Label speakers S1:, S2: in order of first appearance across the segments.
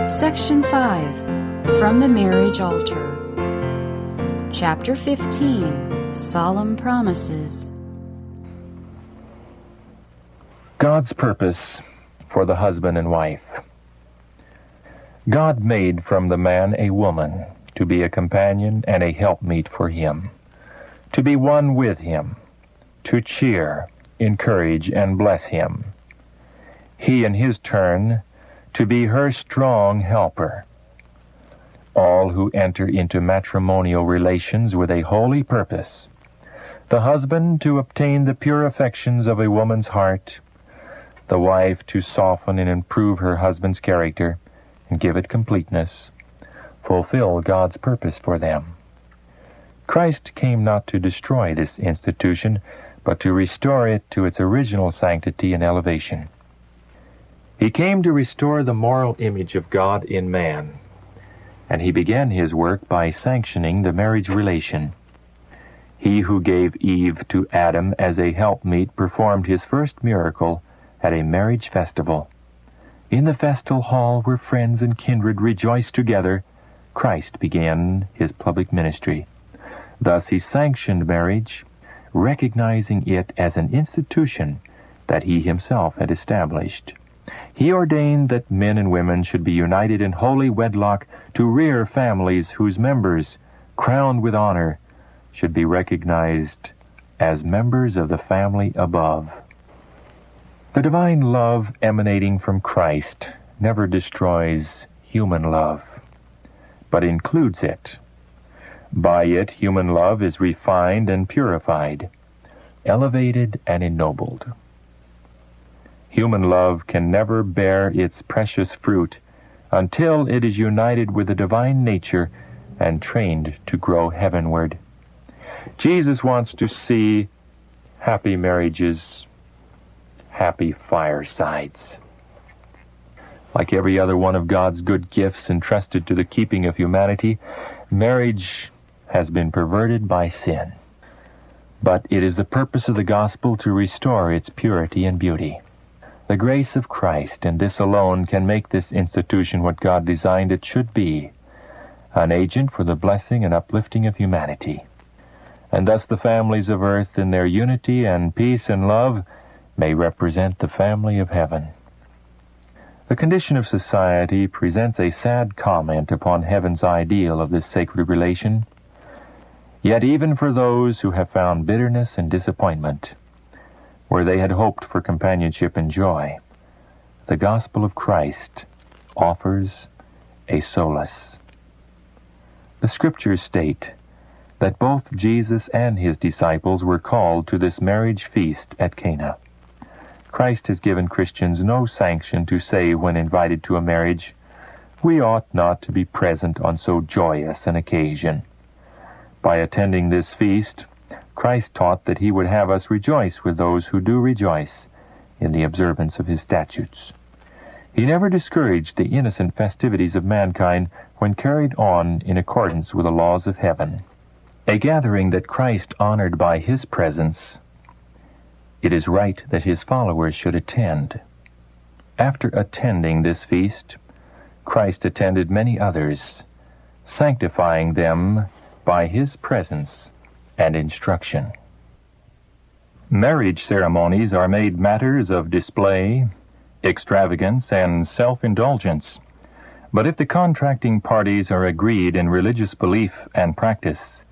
S1: Section 5, From the Marriage Altar. Chapter 15, Solemn Promises.
S2: God's purpose for the husband and wife. God made from the man a woman to be a companion and a helpmeet for him, to be one with him, to cheer, encourage, and bless him. He, in his turn, to be her strong helper. All who enter into matrimonial relations with a holy purpose, the husband to obtain the pure affections of a woman's heart, the wife to soften and improve her husband's character and give it completeness, fulfill God's purpose for them. Christ came not to destroy this institution, but to restore it to its original sanctity and elevation. He came to restore the moral image of God in man, and he began his work by sanctioning the marriage relation. He who gave Eve to Adam as a helpmeet performed his first miracle at a marriage festival. In the festal hall where friends and kindred rejoiced together, Christ began his public ministry. Thus he sanctioned marriage, recognizing it as an institution that he himself had established. He ordained that men and women should be united in holy wedlock to rear families whose members, crowned with honor, should be recognized as members of the family above. The divine love emanating from Christ never destroys human love, but includes it. By it, human love is refined and purified, elevated and ennobled. Human love can never bear its precious fruit until it is united with the divine nature and trained to grow heavenward. Jesus wants to see happy marriages, happy firesides. Like every other one of God's good gifts entrusted to the keeping of humanity, marriage has been perverted by sin. But it is the purpose of the gospel to restore its purity and beauty. The grace of Christ, and this alone, can make this institution what God designed it should be, an agent for the blessing and uplifting of humanity. And thus the families of earth, in their unity and peace and love, may represent the family of heaven. The condition of society presents a sad comment upon heaven's ideal of this sacred relation. Yet even for those who have found bitterness and disappointment, where they had hoped for companionship and joy, the gospel of Christ offers a solace. The Scriptures state that both Jesus and his disciples were called to this marriage feast at Cana. Christ has given Christians no sanction to say when invited to a marriage, "We ought not to be present on so joyous an occasion." By attending this feast, Christ taught that he would have us rejoice with those who do rejoice in the observance of his statutes. He never discouraged the innocent festivities of mankind when carried on in accordance with the laws of heaven. A gathering that Christ honored by his presence, it is right that his followers should attend. After attending this feast, Christ attended many others, sanctifying them by his presence and instruction. Marriage ceremonies are made matters of display, extravagance, and self-indulgence. But if the contracting parties are agreed in religious belief and practice,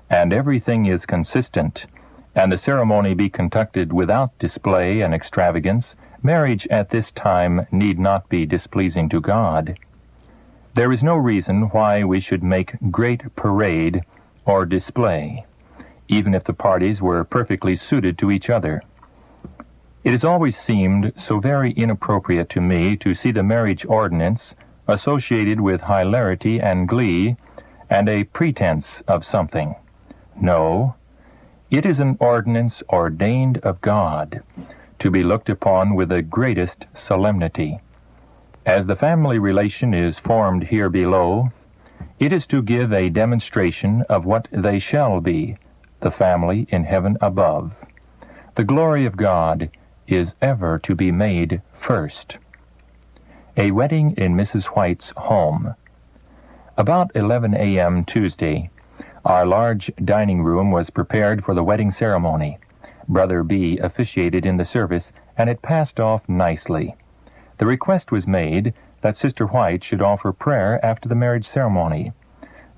S2: and everything is consistent, and the ceremony be conducted without display and extravagance, marriage at this time need not be displeasing to God. There is no reason why we should make great parade or display, even if the parties were perfectly suited to each other. It has always seemed so very inappropriate to me to see the marriage ordinance associated with hilarity and glee and a pretense of something. No, it is an ordinance ordained of God, to be looked upon with the greatest solemnity. As the family relation is formed here below, it is to give a demonstration of what they shall be, the family in heaven above. The glory of God is ever to be made first. A wedding in Mrs. White's home. About 11 a.m. Tuesday, our large dining room was prepared for the wedding ceremony. Brother B officiated in the service, and it passed off nicely. The request was made that Sister White should offer prayer after the marriage ceremony.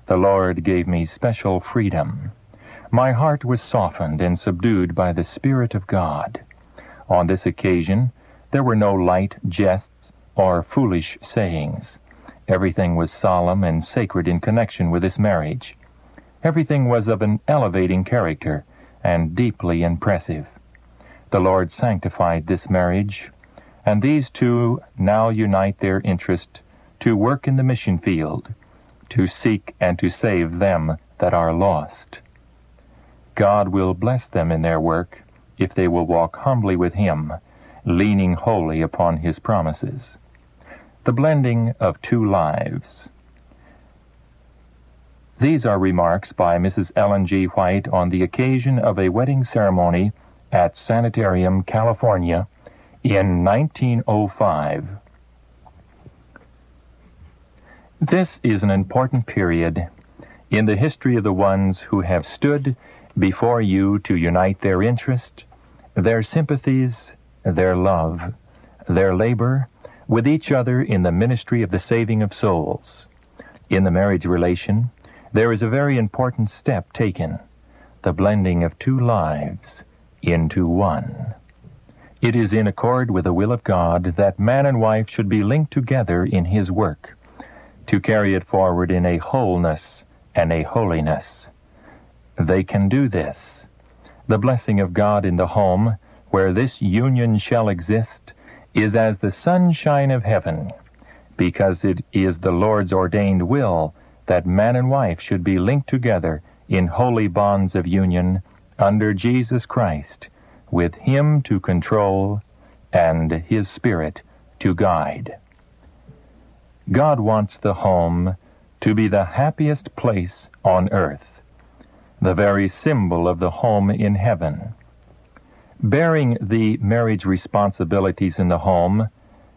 S2: The Lord gave me special freedom. My heart was softened and subdued by the Spirit of God. On this occasion, there were no light jests or foolish sayings. Everything was solemn and sacred in connection with this marriage. Everything was of an elevating character and deeply impressive. The Lord sanctified this marriage, and these two now unite their interest to work in the mission field, to seek and to save them that are lost. God will bless them in their work if they will walk humbly with Him, leaning wholly upon His promises. The blending of two lives. These are remarks by Mrs. Ellen G. White on the occasion of a wedding ceremony at Sanitarium, California, in 1905. This is an important period in the history of the ones who have stood before you to unite their interest, their sympathies, their love, their labor with each other in the ministry of the saving of souls. In the marriage relation, there is a very important step taken, the blending of two lives into one. It is in accord with the will of God that man and wife should be linked together in His work, to carry it forward in a wholeness and a holiness. They can do this. The blessing of God in the home, where this union shall exist, is as the sunshine of heaven, because it is the Lord's ordained will that man and wife should be linked together in holy bonds of union under Jesus Christ, with Him to control and His Spirit to guide. God wants the home to be the happiest place on earth, the very symbol of the home in heaven. Bearing the marriage responsibilities in the home,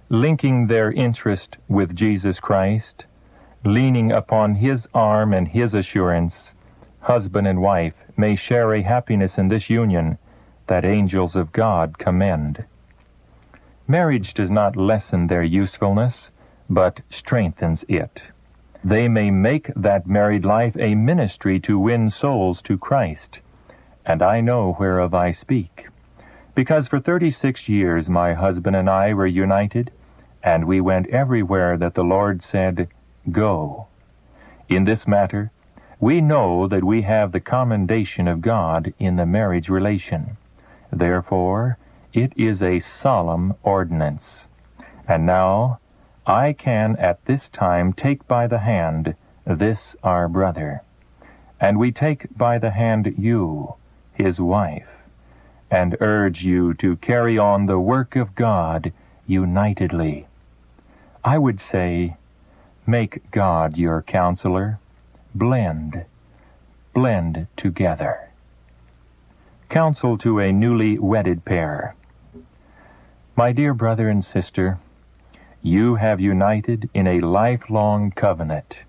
S2: linking their interest with Jesus Christ, leaning upon His arm and His assurance, husband and wife may share a happiness in this union that angels of God commend. Marriage does not lessen their usefulness, but strengthens it. They may make that married life a ministry to win souls to Christ, and I know whereof I speak, because for 36 years my husband and I were united, and we went everywhere that the Lord said, "Go." In this matter, we know that we have the commendation of God in the marriage relation. Therefore, it is a solemn ordinance. And now, I can at this time take by the hand this our brother, and we take by the hand you, his wife, and urge you to carry on the work of God unitedly. I would say, make God your counselor. Blend together. Counsel to a newly wedded pair. My dear brother and sister, you have united in a lifelong covenant.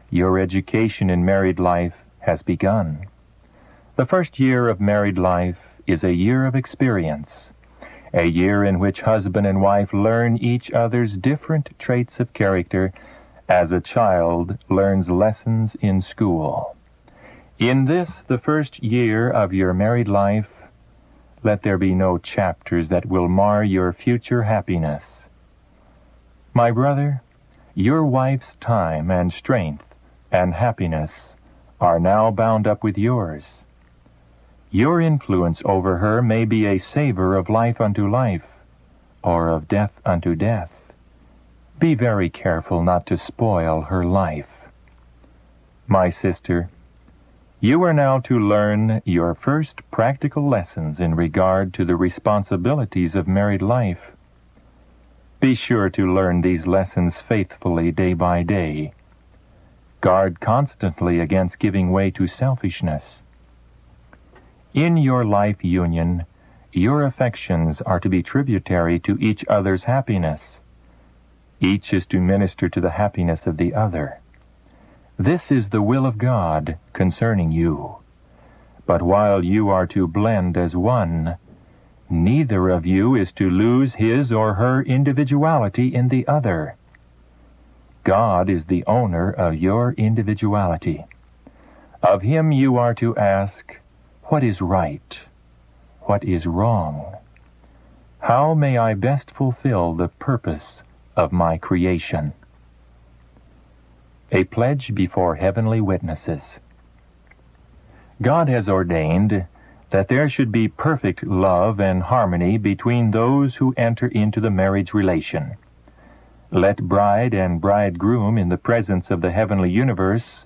S2: Your education in married life has begun. The first year of married life is a year of experience, a year in which husband and wife learn each other's different traits of character as a child learns lessons in school. In this, the first year of your married life, let there be no chapters that will mar your future happiness. My brother, your wife's time and strength and happiness are now bound up with yours. Your influence over her may be a savor of life unto life, or of death unto death. Be very careful not to spoil her life. My sister, you are now to learn your first practical lessons in regard to the responsibilities of married life. Be sure to learn these lessons faithfully day by day. Guard constantly against giving way to selfishness. In your life union, your affections are to be tributary to each other's happiness. Each is to minister to the happiness of the other. This is the will of God concerning you. But while you are to blend as one, neither of you is to lose his or her individuality in the other. God is the owner of your individuality. Of him you are to ask, what is right? What is wrong? How may I best fulfill the purpose of my creation? A pledge before heavenly witnesses. God has ordained that there should be perfect love and harmony between those who enter into the marriage relation. Let bride and bridegroom, in the presence of the heavenly universe,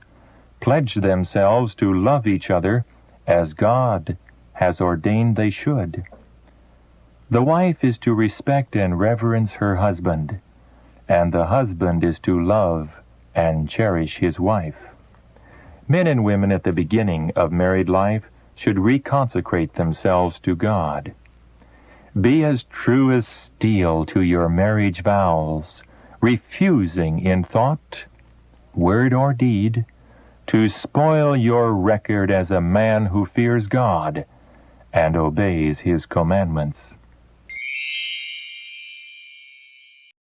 S2: pledge themselves to love each other as God has ordained they should. The wife is to respect and reverence her husband, and the husband is to love and cherish his wife. Men and women at the beginning of married life should reconsecrate themselves to God. Be as true as steel to your marriage vows, refusing in thought, word, or deed to spoil your record as a man who fears God and obeys his commandments.